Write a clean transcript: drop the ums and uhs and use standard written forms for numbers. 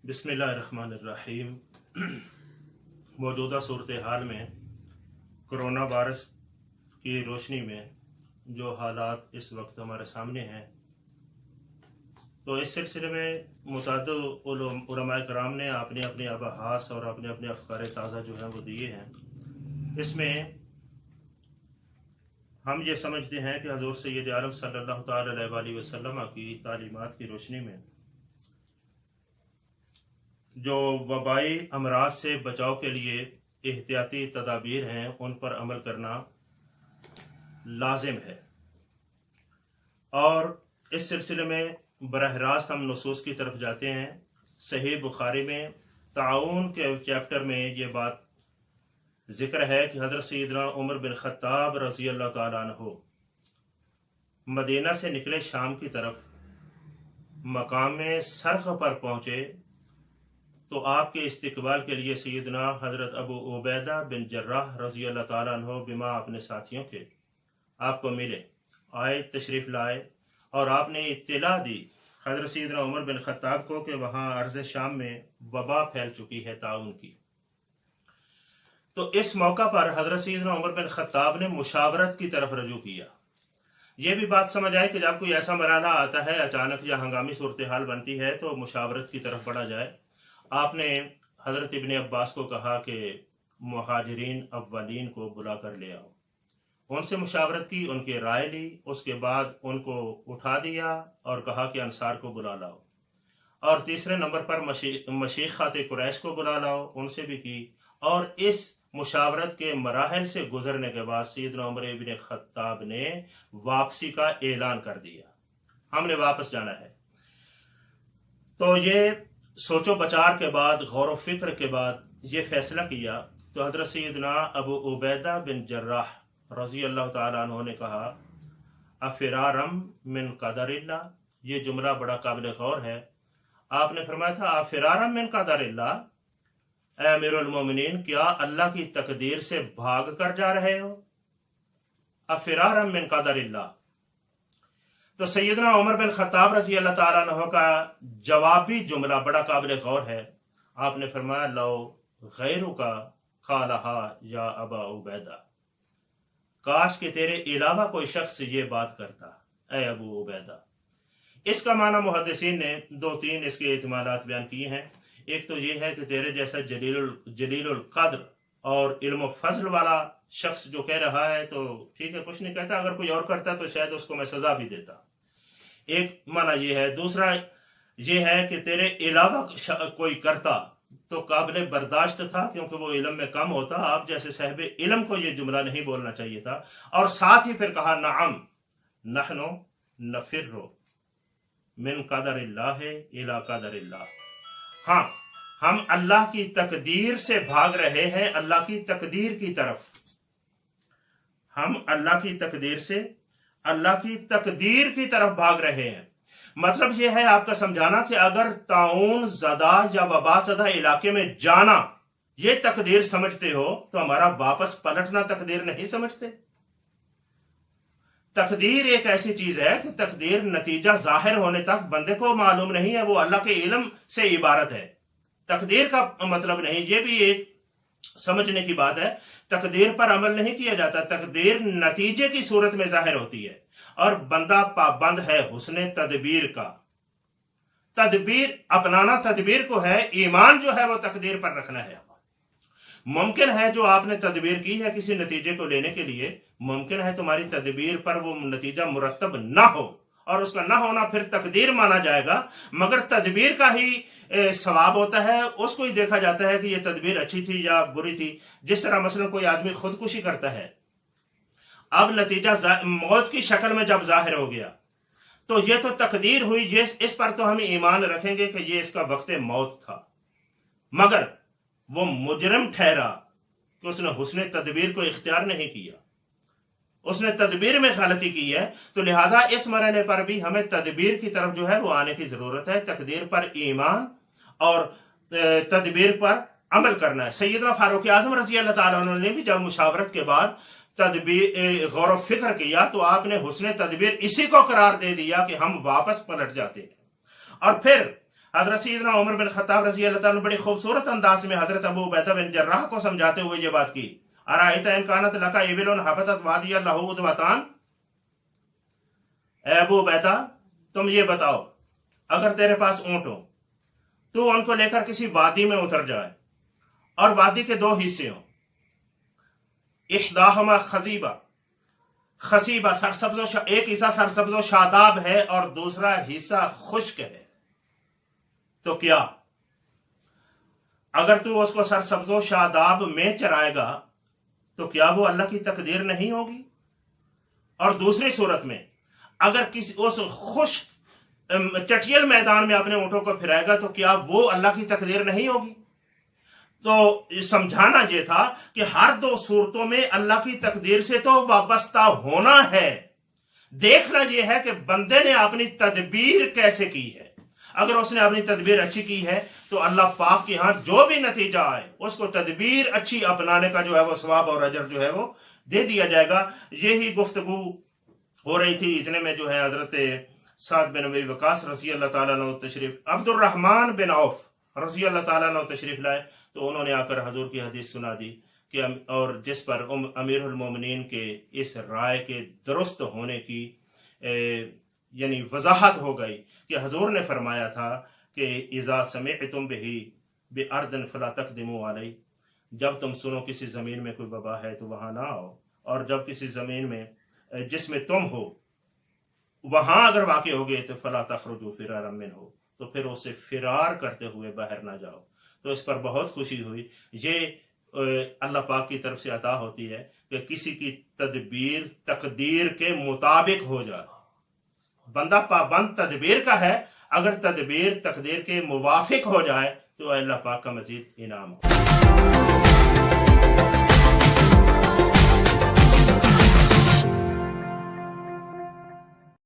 बिस्मिल्लाहिर्रहमानिर्रहीम। मौजूदा सूरत हाल में कोरोना वायरस की रोशनी में जो हालात इस वक्त हमारे सामने हैं, तो इस सिलसिले में मुतअद्दिद उलमाए कराम ने अपने अपने अबहास और अपने अपने अफकार ताज़ा जो हैं वो दिए हैं। इसमें हम ये समझते हैं कि हज़ूर सैयद आलम सल्लल्लाहु तआला अलैहि वसल्लम की तालीमात की रोशनी में जो वबाई अमराज से बचाव के लिए एहतियाती तदाबीर हैं उन पर अमल करना लाजिम है। और इस सिलसिले में बरह रास्त हम नुसूस की तरफ जाते हैं। सही बुखारी में ताउन के चैप्टर में ये बात जिक्र है कि हज़रत सैयदना उमर बिन ख़त्ताब रज़ी अल्लाह ताला अन्हु मदीना से निकले शाम की तरफ, मकाम सरख पर पहुँचे तो आपके इस्तकबाल के लिए सैयदना हज़रत अबू उबैदा बिन जर्राह रज़ी अल्लाह ताला अन्हु बिमा अपने साथियों के आपको मिले, आए, तशरीफ़ लाए और आपने इत्तला दी हज़रत सैयदना उमर बिन ख़त्ताब को कि वहाँ अर्ज़ शाम में वबा फैल चुकी है ताउन की। तो इस मौका पर हज़रत सैयदना उमर बिन ख़त्ताब ने मुशावरत की तरफ रजू किया। ये भी बात समझ आए कि जब कोई ऐसा मरहला आता है, अचानक या हंगामी सूरत हाल बनती है, तो मुशावरत की तरफ बढ़ा जाए। आपने हज़रत इब्ने अब्बास को कहा कि मुहाजिरीन अव्वलीन को बुला कर ले आओ। उनसे मुशावरत की, उनकी राय ली, उसके बाद उनको उठा दिया और कहा कि अंसार को बुला लाओ। और तीसरे नंबर पर मशीख़ात कुरैश को बुला लाओ, उनसे भी की। और इस मुशावरत के मराहल से गुजरने के बाद सैयदना उमर इब्ने ख़त्ताब ने वापसी का ऐलान कर दिया, हमने वापस जाना है। तो ये सोचो बचार के बाद, गौर व फिक्र के बाद ये फैसला किया। तो हज़रत सैयदना अबू उबैदा बिन जर्राह रज़ी अल्लाह ताला अन्हु ने कहा, अफ़िरारम मिन क़दरिल्लाह। ये जुमला बड़ा काबिल गौर है। आपने फरमाया था अफ़िरारम मिन क़दरिल्लाह, ऐ अमीरुल मोमिनीन, क्या अल्लाह की तकदीर से भाग कर जा रहे हो? अफ़िरारम मिन क़दरिल्लाह। तो सैयदना उमर बिन ख़त्ताब रज़ी अल्लाह ताला अन्हु का जवाबी जुमला बड़ा काबिल गौर है। आपने फरमाया, लो गैरुका क़ालहा या अबा उबैदा, काश कि तेरे अलावा कोई शख्स ये बात करता, ए अबू उबैदा। इसका माना मुहद्दिसीन ने दो तीन इसके एहतिमालात बयान किए हैं। एक तो ये है कि तेरे जैसा जलीलुल कद्र और इल्म फजल वाला शख्स जो कह रहा है तो ठीक है, कुछ नहीं कहता, अगर कोई और करता तो शायद उसको मैं सजा भी देता। एक माना ये है। दूसरा ये है कि तेरे अलावा कोई करता तो काबिल बर्दाश्त था, क्योंकि वो इल्म में कम होता। आप जैसे साहिब इल्म को ये जुमला नहीं बोलना चाहिए था। और साथ ही फिर कहा, नअम नहनु नफिर्रु मिन क़दरिल्लाह इला क़दरिल्लाह। हाँ, हम अल्लाह की तकदीर से भाग रहे हैं अल्लाह की तकदीर की तरफ। हम अल्लाह की तकदीर से अल्लाह की तकदीर की तरफ भाग रहे हैं। मतलब यह है आपका समझाना कि अगर ताउन ज़दा या वबा ज़दा इलाके में जाना ये तकदीर समझते हो तो हमारा वापस पलटना तकदीर नहीं समझते। तकदीर एक ऐसी चीज है कि तकदीर नतीजा जाहिर होने तक बंदे को मालूम नहीं है, वो अल्लाह के इल्म से इबारत है। तकदीर का मतलब नहीं, ये भी एक समझने की बात है। तकदीर पर अमल नहीं किया जाता, तकदीर नतीजे की सूरत में जाहिर होती है। और बंदा पाबंद है हुस्ने तदबीर का। तदबीर अपनाना तदबीर को है, ईमान जो है वो तकदीर पर रखना है। मुमकिन है जो आपने तदबीर की है किसी नतीजे को लेने के लिए, मुमकिन है तुम्हारी तदबीर पर वो नतीजा मुरतब ना हो और उसका ना होना फिर तकदीर माना जाएगा। मगर तदबीर का ही सवाब होता है, उसको ही देखा जाता है कि ये तदबीर अच्छी थी या बुरी थी। जिस तरह मसलन कोई आदमी खुदकुशी करता है, अब नतीजा मौत की शक्ल में जब जाहिर हो गया तो ये तो तकदीर हुई, ये इस पर तो हम ईमान रखेंगे कि ये इसका वक्त मौत था। मगर वो मुजरिम ठहरा कि उसने हुस्ने तदबीर को इख्तियार नहीं किया, उसने तदबीर में गलती की है। तो लिहाजा इस मरहले पर भी हमें तदबीर की तरफ जो है वो आने की जरूरत है। तकदीर पर ईमान और तदबीर पर अमल करना है। सैयदना फारूक आजम रजी अल्लाह ताला अन्हु ने भी जब मुशावरत के बाद तदबीर गौर व फिक्र किया तो आपने हुस्ने तदबीर इसी को करार दे दिया कि हम वापस पलट जाते हैं। और फिर حضرت سیدنا عمر بن خطاب رضی اللہ تعالیٰ نے بڑی خوبصورت انداز میں حضرت ابو عبیدہ بن جراح کو سمجھاتے ہوئے یہ بات کی، ارائیت ان کانت لک ابل حبطت وادی لہ ادوتان، اے ابو عبیدہ تم یہ بتاؤ اگر تیرے پاس اونٹ ہو تو ان کو لے کر کسی وادی میں اتر جائے اور وادی کے دو حصے ہوں، احداہما خصیبہ، خصیبہ سرسبز ایک حصہ سرسبز و شاداب ہے اور دوسرا حصہ خشک ہے، تو کیا اگر تو اس کو سرسبز و شاداب میں چرائے گا تو کیا وہ اللہ کی تقدیر نہیں ہوگی؟ اور دوسری صورت میں اگر کسی اس خشک چٹیل میدان میں اپنے اونٹوں کو پھرائے گا تو کیا وہ اللہ کی تقدیر نہیں ہوگی؟ تو سمجھانا یہ تھا کہ ہر دو صورتوں میں اللہ کی تقدیر سے تو وابستہ ہونا ہے، دیکھنا یہ ہے کہ بندے نے اپنی تدبیر کیسے کی ہے۔ اگر اس نے اپنی تدبیر اچھی کی ہے تو اللہ پاک کے ہاں جو بھی نتیجہ آئے اس کو تدبیر اچھی اپنانے کا جو ہے وہ ثواب اور اجر جو ہے وہ دے دیا جائے گا۔ یہی گفتگو ہو رہی تھی، اتنے میں جو ہے حضرت سعد بن ابی وقاص رضی اللہ تعالیٰ عنہ تشریف، عبد الرحمن بن عوف رضی اللہ تعالیٰ عنہ تشریف لائے، تو انہوں نے آ کر حضور کی حدیث سنا دی کہ اور جس پر امیر المومنین کے اس رائے کے درست ہونے کی یعنی وضاحت ہو گئی کہ حضور نے فرمایا تھا کہ اذا سمعتم بہ بارض فلا تقدموا علیہ، جب تم سنو کسی زمین میں کوئی وبا ہے تو وہاں نہ آؤ، اور جب کسی زمین میں جس میں تم ہو وہاں اگر واقع ہوگے تو فلا تخرجوا فرارا منہ، تو پھر اسے فرار کرتے ہوئے باہر نہ جاؤ۔ تو اس پر بہت خوشی ہوئی، یہ اللہ پاک کی طرف سے عطا ہوتی ہے کہ کسی کی تدبیر تقدیر کے مطابق ہو جائے، بندہ پابند تدبیر کا ہے، اگر تدبیر تقدیر کے موافق ہو جائے تو اللہ پاک کا مزید انعام ہو۔